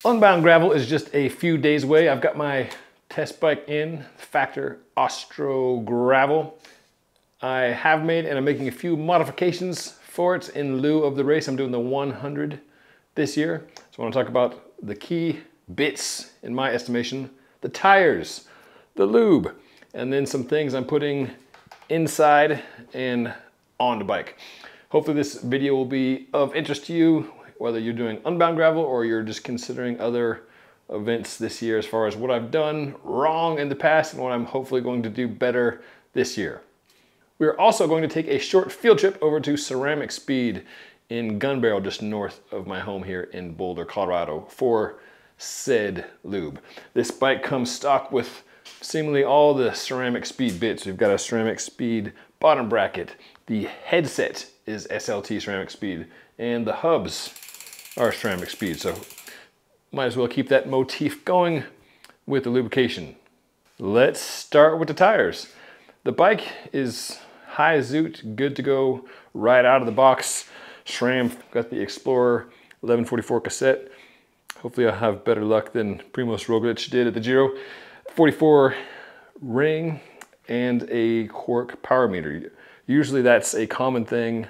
Unbound Gravel is just a few days away. I've got my test bike in, Factor Ostro Gravel. I have made and I'm making a few modifications for it in lieu of the race. I'm doing the 100 this year. So I want to talk about the key bits, in my estimation, the tires, the lube, and then some things I'm putting inside and on the bike. Hopefully this video will be of interest to you, whether you're doing Unbound Gravel or you're just considering other events this year as far as what I've done wrong in the past and what I'm hopefully going to do better this year. We're also going to take a short field trip over to CeramicSpeed in Gun Barrel, just north of my home here in Boulder, Colorado, for said lube. This bike comes stock with seemingly all the CeramicSpeed bits. We've got a CeramicSpeed bottom bracket. The headset is SLT CeramicSpeed, and the hubs are CeramicSpeed. So might as well keep that motif going with the lubrication. Let's start with the tires. The bike is high zoot, good to go right out of the box. SRAM, got the Explorer 1144 cassette. Hopefully I'll have better luck than Primoz Roglic did at the Giro. 44 ring and a cork power meter. Usually that's a common thing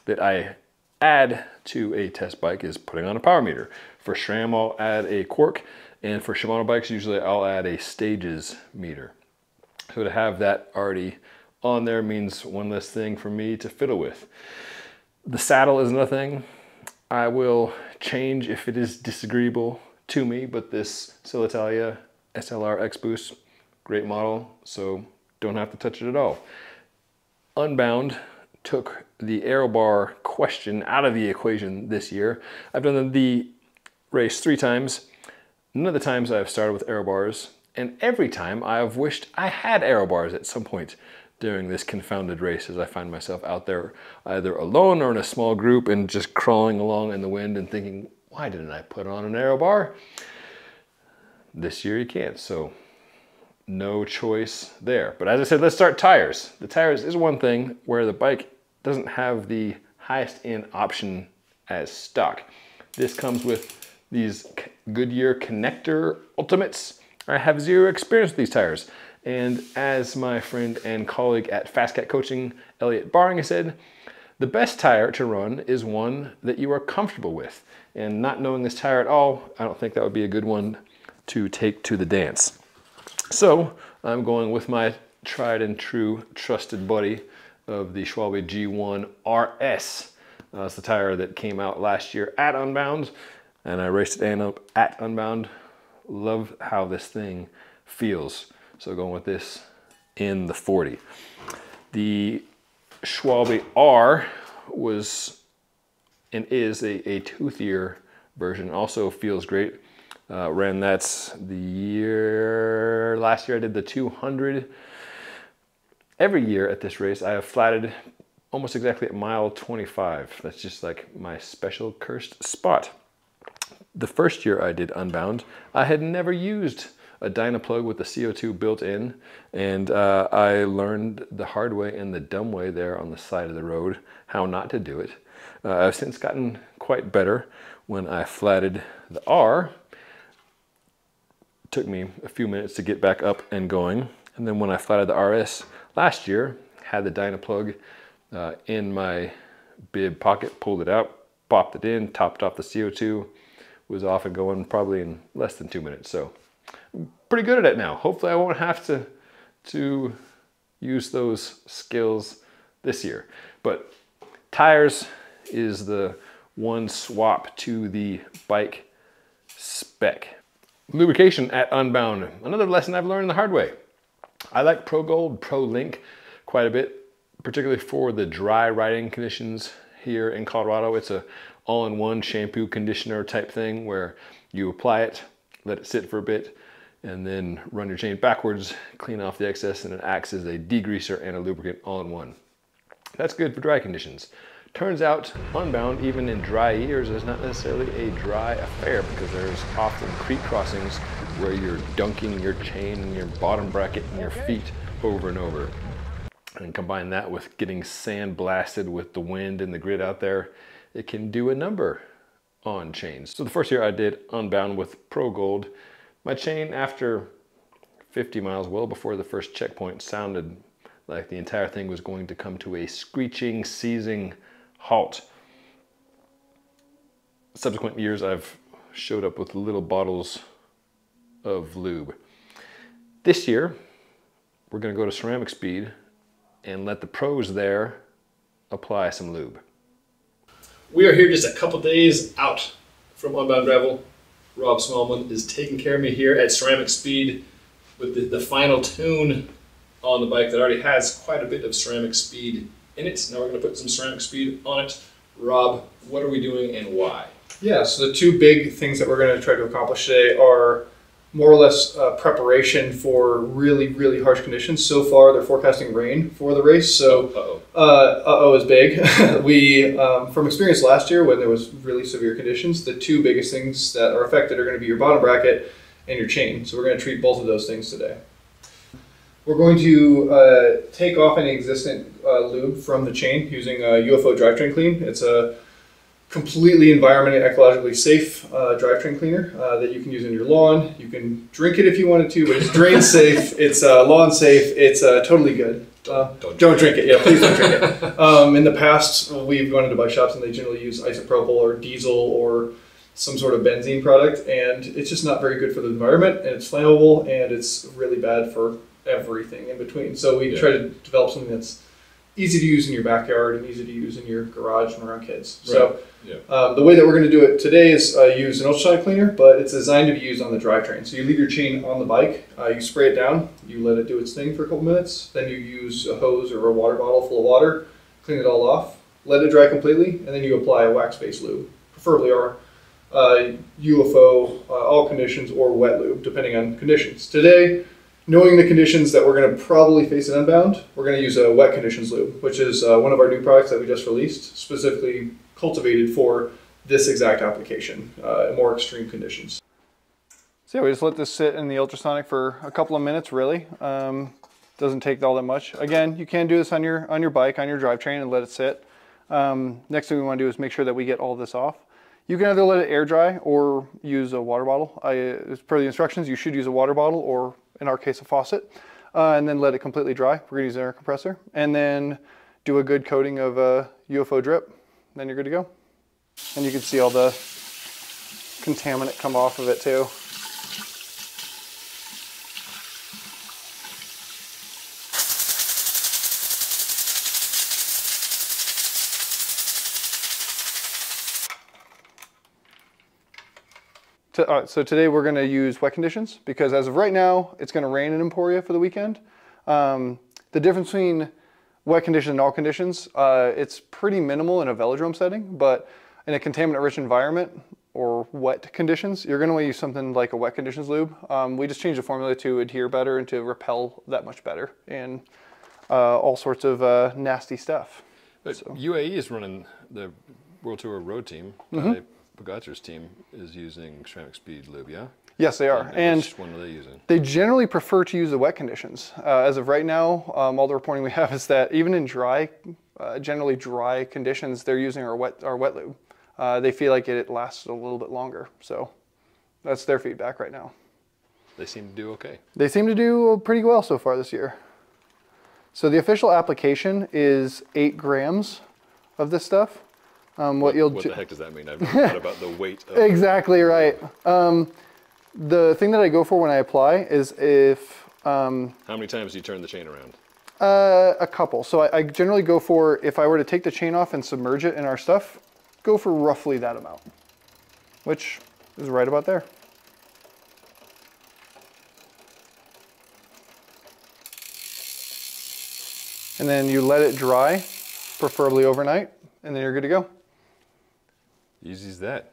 that I add to a test bike, is putting on a power meter. For SRAM I'll add a cork, and for Shimano bikes usually I'll add a stages meter. So to have that already on there means one less thing for me to fiddle with. The saddle is another thing I will change if it is disagreeable to me, but this Silitalia SLR X Boost, great model, so don't have to touch it at all. Unbound took the aero bar question out of the equation this year. I've done the race 3 times. None of the times I've started with aero bars, and every time I've wished I had aero bars at some point during this confounded race, as I find myself out there either alone or in a small group and just crawling along in the wind and thinking, why didn't I put on an aero bar? This year you can't, so no choice there. But as I said, let's start tires. The tires is one thing where the bike doesn't have the highest end option as stock. This comes with these Goodyear connector Ultimates. I have zero experience with these tires. And as my friend and colleague at Fast Cat Coaching, Elliot Baring, said, the best tire to run is one that you are comfortable with. And not knowing this tire at all, I don't think that would be a good one to take to the dance. So I'm going with my tried and true trusted buddy of the Schwalbe G1 RS. It's the tire that came out last year at Unbound, and I raced it at Unbound. Love how this thing feels. So going with this in the 40. The Schwalbe R was and is a toothier version. Also feels great. Ran that's the year, last year I did the 200. Every year at this race I have flatted almost exactly at mile 25. That's just like my special cursed spot. The first year I did Unbound, I had never used a DynaPlug with the CO2 built in, and I learned the hard way and the dumb way there on the side of the road how not to do it. I've since gotten quite better. When I flatted the R, it took me a few minutes to get back up and going, and then when I flatted the RS last year, had the DynaPlug in my bib pocket, pulled it out, popped it in, topped off the CO2, was off and going probably in less than 2 minutes. So I'm pretty good at it now. Hopefully I won't have to use those skills this year. But tires is the one swap to the bike spec. Lubrication at Unbound, another lesson I've learned the hard way. I like Pro Gold, Pro Link quite a bit, particularly for the dry riding conditions here in Colorado. It's a all-in-one shampoo conditioner type thing where you apply it, let it sit for a bit, and then run your chain backwards, clean off the excess, and it acts as a degreaser and a lubricant all in one. That's good for dry conditions. Turns out Unbound, even in dry years, is not necessarily a dry affair, because there's often creek crossings where you're dunking your chain and your bottom bracket and your feet over and over. And combine that with getting sand blasted with the wind and the grit out there, it can do a number on chains. So the first year I did Unbound with Pro Gold, my chain after 50 miles, well before the first checkpoint, sounded like the entire thing was going to come to a screeching, seizing halt. Subsequent years I've showed up with little bottles of lube. This year we're going to go to CeramicSpeed and let the pros there apply some lube. We are here just a couple days out from Unbound Gravel. Rob Smallman is taking care of me here at CeramicSpeed with the final tune on the bike that already has quite a bit of CeramicSpeed in it. Now we're going to put some CeramicSpeed on it. Rob, what are we doing and why? Yeah, so the two big things that we're going to try to accomplish today are more or less preparation for really, really harsh conditions. So far, they're forecasting rain for the race, so uh-oh is big. We, from experience last year when there was really severe conditions, the two biggest things that are affected are going to be your bottom bracket and your chain. So we're going to treat both of those things today. We're going to take off any existing lube from the chain using a UFO drivetrain clean. It's a completely environmentally, ecologically safe drivetrain cleaner that you can use in your lawn. You can drink it if you wanted to, but it's drain safe, it's lawn safe, it's totally good. Don't drink it. Yeah, please don't drink it. In the past, we've gone into bike shops and they generally use isopropyl or diesel or some sort of benzene product, and it's just not very good for the environment, and it's flammable, and it's really bad for everything in between. So we try to develop something that's easy to use in your backyard and easy to use in your garage and around kids. Right. So the way that we're going to do it today is use an ultrasonic cleaner, but it's designed to be used on the drivetrain. So you leave your chain on the bike, you spray it down, you let it do its thing for a couple minutes, then you use a hose or a water bottle full of water, clean it all off, let it dry completely, and then you apply a wax-based lube, preferably our UFO, all conditions, or wet lube, depending on conditions. Today, knowing the conditions that we're going to probably face at Unbound, we're going to use a wet conditions lube, which is one of our new products that we just released, specifically cultivated for this exact application, more extreme conditions. So yeah, we just let this sit in the ultrasonic for a couple of minutes, really. Doesn't take all that much. Again, you can do this on your bike, on your drivetrain, and let it sit. Next thing we want to do is make sure that we get all this off. You can either let it air dry or use a water bottle. As per the instructions, you should use a water bottle or, in our case, a faucet, and then let it completely dry. We're going to use an air compressor, and then do a good coating of UFO drip. Then you're good to go. And you can see all the contaminant come off of it too. So today we're going to use wet conditions because as of right now, it's going to rain in Emporia for the weekend. The difference between wet conditions and all conditions, it's pretty minimal in a velodrome setting, but in a contaminant-rich environment or wet conditions, you're going to want to use something like a wet conditions lube. We just changed the formula to adhere better and to repel that much better and all sorts of nasty stuff. But so. UAE is running the World Tour Road team. Pogacar's team is using CeramicSpeed lube, yeah? Yes, they are. And which one are they using? They generally prefer to use the wet conditions. As of right now, all the reporting we have is that even in generally dry conditions, they're using our wet lube. They feel like it lasts a little bit longer. So that's their feedback right now. They seem to do okay. They seem to do pretty well so far this year. So the official application is 8 grams of this stuff. What the heck does that mean? I've never thought about the weight of Exactly right. The thing that I go for when I apply is if... How many times do you turn the chain around? A couple. So I generally go for, if I were to take the chain off and submerge it in our stuff, go for roughly that amount, which is right about there. And then you let it dry, preferably overnight, and then you're good to go. Easy as that.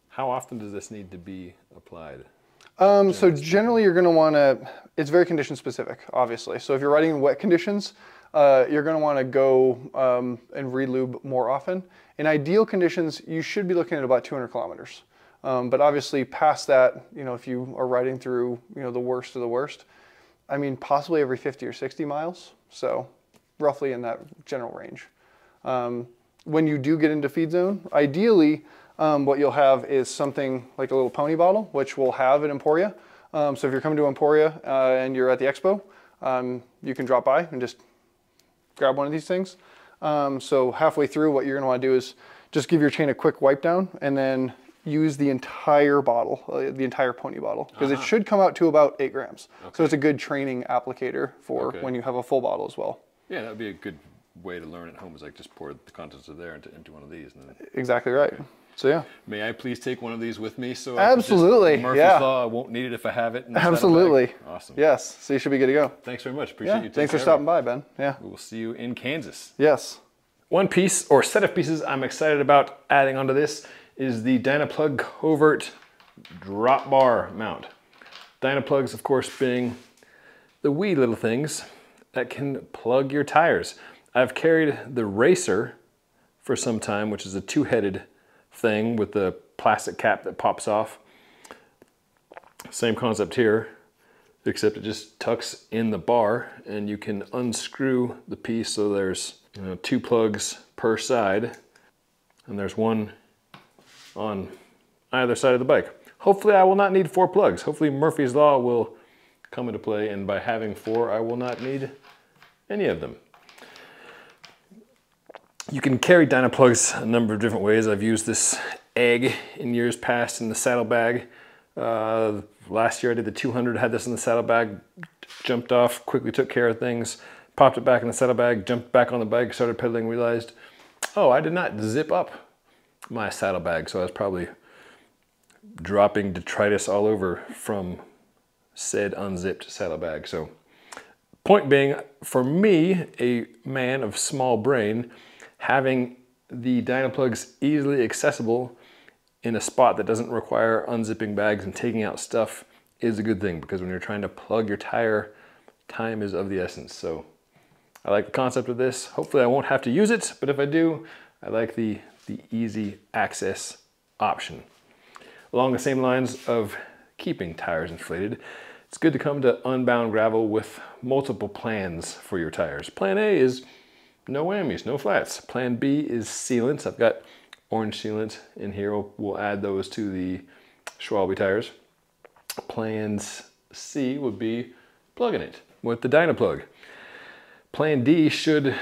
How often does this need to be applied? So generally you're going to want to, it's very condition specific, obviously. So if you're riding in wet conditions, you're going to want to go and re-lube more often. In ideal conditions, you should be looking at about 200 kilometers. But obviously past that, you know, if you are riding through, you know, the worst of the worst, I mean, possibly every 50 or 60 miles. So roughly in that general range. When you do get into feed zone, ideally, what you'll have is something like a little pony bottle, which we'll have at Emporia. So if you're coming to Emporia and you're at the expo, you can drop by and just grab one of these things. So halfway through, what you're going to want to do is just give your chain a quick wipe down and then use the entire bottle, the entire pony bottle, because it should come out to about 8 grams. Okay. So it's a good training applicator for when you have a full bottle as well. Yeah, that would be a good way to learn at home, is like just pour the contents of there into one of these. And then... Exactly right. Okay. So yeah. May I please take one of these with me? So absolutely. Murphy's Law, I won't need it if I have it. Absolutely. Awesome. Yes. So you should be good to go. Thanks very much. Appreciate you. Thanks for stopping by, Ben. Yeah. We will see you in Kansas. Yes. One piece or set of pieces I'm excited about adding onto this is the DynaPlug covert drop bar mount. DynaPlugs, of course, being the wee little things that can plug your tires. I've carried the Racer for some time, which is a 2-headed thing with the plastic cap that pops off. Same concept here, except it just tucks in the bar and you can unscrew the piece, so there's 2 plugs per side and there's one on either side of the bike. Hopefully I will not need 4 plugs. Hopefully Murphy's Law will come into play, and by having 4 I will not need any of them. You can carry DynaPlugs a number of different ways. I've used this egg in years past in the saddlebag. Last year I did the 200, had this in the saddlebag, jumped off, quickly took care of things, popped it back in the saddlebag, jumped back on the bike, started pedaling, realized, oh, I did not zip up my saddlebag, so I was probably dropping detritus all over from said unzipped saddlebag. So point being, for me, a man of small brain, having the DynaPlugs easily accessible in a spot that doesn't require unzipping bags and taking out stuff is a good thing, because when you're trying to plug your tire, time is of the essence. So I like the concept of this. Hopefully I won't have to use it, but if I do, I like the easy access option. Along the same lines of keeping tires inflated, it's good to come to Unbound Gravel with multiple plans for your tires. Plan A is no whammies, no flats. Plan B is sealants. I've got orange sealant in here. We'll add those to the Schwalbe tires. Plan C would be plugging it with the DynaPlug. Plan D, should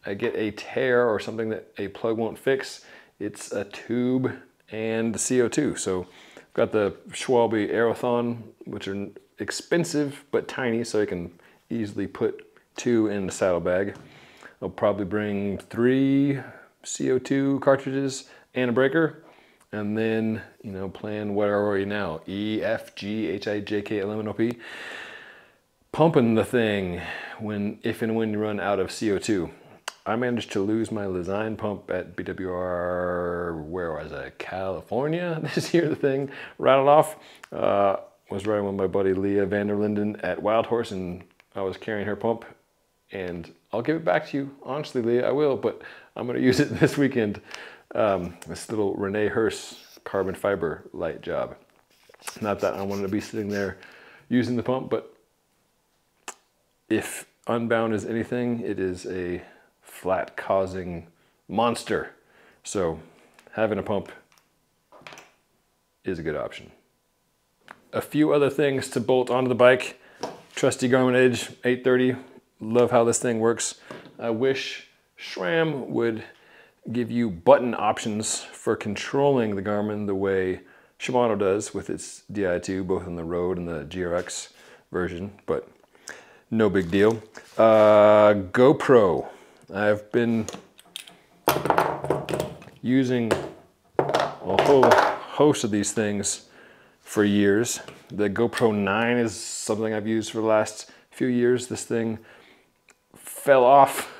I get a tear or something that a plug won't fix, it's a tube and the CO2. So I've got the Schwalbe Aerothon, which are expensive but tiny, so I can easily put 2 in the saddlebag. I'll probably bring 3 CO2 cartridges and a breaker, and then, plan what are we now? E, F, G, H, I, J, K, L, M, N, O, P. Pumping the thing if and when you run out of CO2. I managed to lose my Lesign pump at BWR, where was I? California this year. The thing rattled off. Was riding with my buddy Leah Vanderlinden at Wild Horse, and I was carrying her pump. And I'll give it back to you. Honestly, Leah, I will, but I'm going to use it this weekend. This little Renee Hurst carbon fiber light job. Not that I wanted to be sitting there using the pump, but if Unbound is anything, it is a flat causing monster. So having a pump is a good option. A few other things to bolt onto the bike. Trusty Garmin Edge 830. Love how this thing works. I wish SRAM would give you button options for controlling the Garmin the way Shimano does with its Di2, both on the road and the GRX version, but no big deal. GoPro. I've been using a whole host of these things for years. The GoPro 9 is something I've used for the last few years. This thing fell off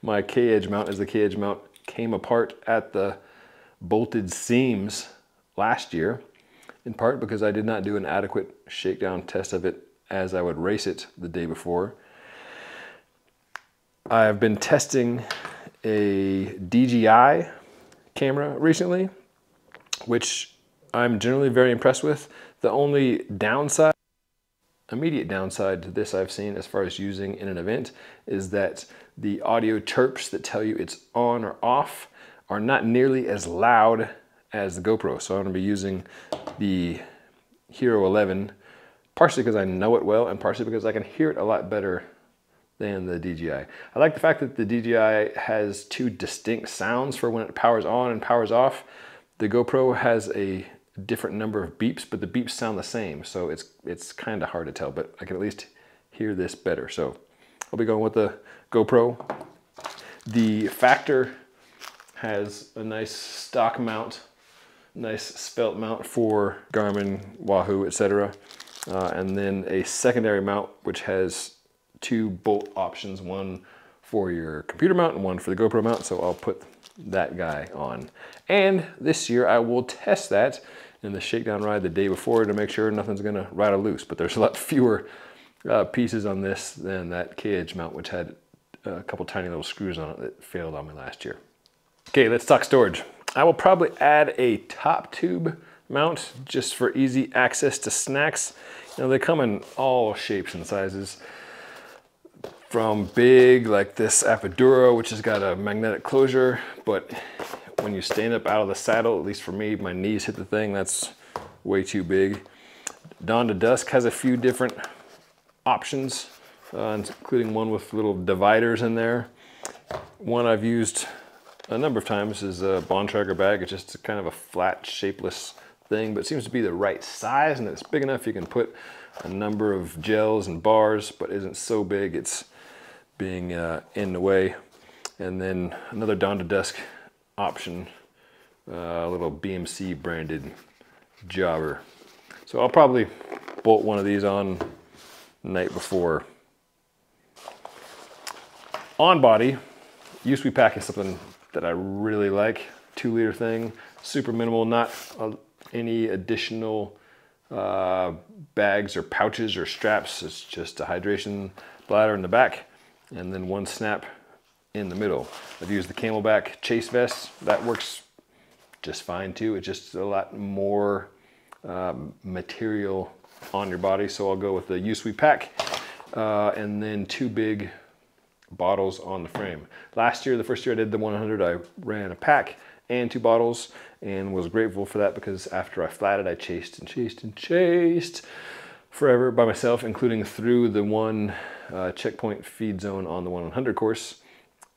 my K-edge mount as the K-edge mount came apart at the bolted seams last year, in part because I did not do an adequate shakedown test of it as I would race it the day before. I've been testing a DJI camera recently, which I'm generally very impressed with. The only downside, immediate downside to this I've seen as far as using in an event, is that the audio chirps that tell you it's on or off are not nearly as loud as the GoPro. So I'm gonna be using the Hero 11, partially because I know it well and partially because I can hear it a lot better than the DJI. I like the fact that the DJI has two distinct sounds for when it powers on and powers off. The GoPro has a different number of beeps, but the beeps sound the same. So it's kind of hard to tell, but I can at least hear this better. So I'll be going with the GoPro. The Factor has a nice stock mount, nice svelte mount for Garmin, Wahoo, etc. And then a secondary mount, which has two bolt options, one for your computer mount and one for the GoPro mount. So I'll put that guy on. And this year I will test that in the shakedown ride the day before to make sure nothing's gonna rattle loose. But there's a lot fewer pieces on this than that K-edge mount, which had a couple tiny little screws on it that failed on me last year. Okay, let's talk storage. I will probably add a top tube mount just for easy access to snacks. You know, they come in all shapes and sizes, from big like this Apodura, which has got a magnetic closure, but when you stand up out of the saddle, at least for me, my knees hit the thing, that's way too big. Dawn to Dusk has a few different options, including one with little dividers in there. One I've used a number of times is a Bontrager bag. It's just kind of a flat, shapeless thing, but it seems to be the right size, and it's big enough you can put a number of gels and bars, but isn't so big it's being in the way. And then another Dawn to Dusk option, a little BMC branded jobber. So I'll probably bolt one of these on the night before. On body, USB pack is something that I really like. 2-liter thing, super minimal, not any additional bags or pouches or straps. It's just a hydration bladder in the back and then one snap in the middle. I've used the Camelback chase vest. That works just fine too. It's just a lot more material on your body. So I'll go with the USWE pack and then 2 big bottles on the frame. Last year, the first year I did the 100, I ran a pack and 2 bottles and was grateful for that, because after I flatted, I chased and chased and chased forever by myself, including through the one checkpoint feed zone on the 100 course.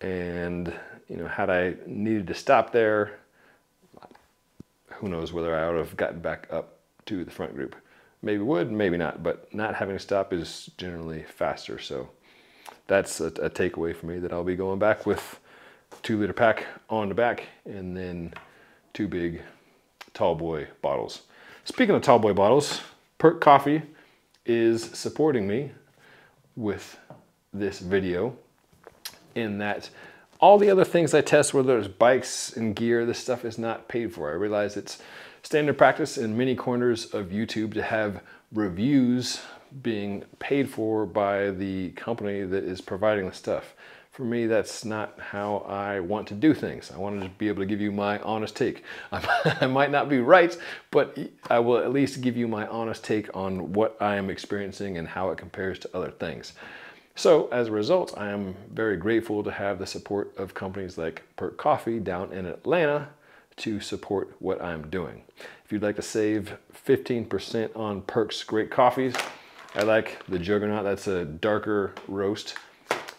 And you know, had I needed to stop there, who knows whether I would have gotten back up to the front group. Maybe would, maybe not, but not having to stop is generally faster. So that's a takeaway for me, that I'll be going back with 2-liter pack on the back and then 2 big tall boy bottles. Speaking of tall boy bottles, Perk Coffee is supporting me with this video, in that all the other things I test, whether it's bikes and gear, this stuff is not paid for. I realize it's standard practice in many corners of YouTube to have reviews being paid for by the company that is providing the stuff. For me, that's not how I want to do things. I want to be able to give you my honest take. I might not be right, but I will at least give you my honest take on what I am experiencing and how it compares to other things. So as a result, I am very grateful to have the support of companies like Perk Coffee down in Atlanta to support what I'm doing. If you'd like to save 15% on Perk's great coffees, I like the Juggernaut. That's a darker roast.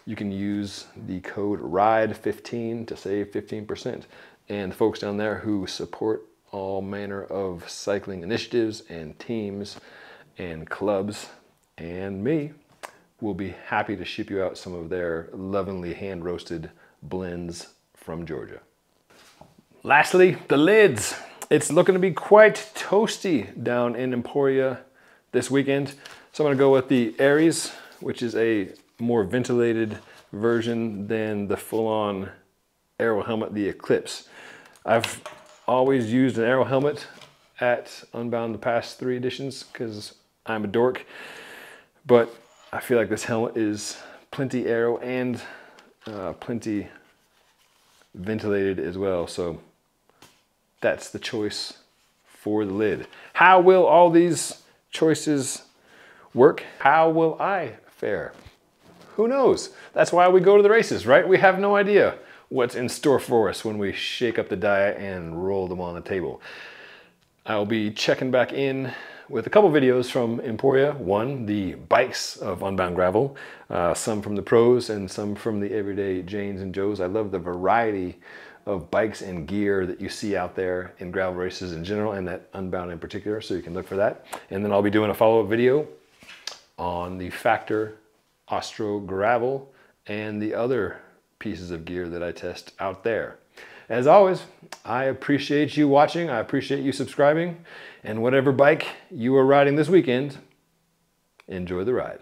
You can use the code RIDE15 to save 15%. And the folks down there who support all manner of cycling initiatives and teams and clubs and me will be happy to ship you out some of their lovingly hand-roasted blends from Georgia. Lastly, the lids. It's looking to be quite toasty down in Emporia this weekend. So I'm gonna go with the Aries, which is a more ventilated version than the full-on aero helmet, the Eclipse. I've always used an aero helmet at Unbound the past 3 editions because I'm a dork, but I feel like this helmet is plenty aero and plenty ventilated as well. So that's the choice for the lid. How will all these choices work? How will I fare? Who knows? That's why we go to the races, right? We have no idea what's in store for us when we shake up the diet and roll them on the table. I'll be checking back in with a couple videos from Emporia. One, the bikes of Unbound Gravel, some from the pros and some from the everyday Janes and Joes. I love the variety of bikes and gear that you see out there in gravel races in general, and that Unbound in particular, so you can look for that. And then I'll be doing a follow-up video on the Factor Ostro Gravel and the other pieces of gear that I test out there. As always, I appreciate you watching, I appreciate you subscribing, and whatever bike you are riding this weekend, enjoy the ride.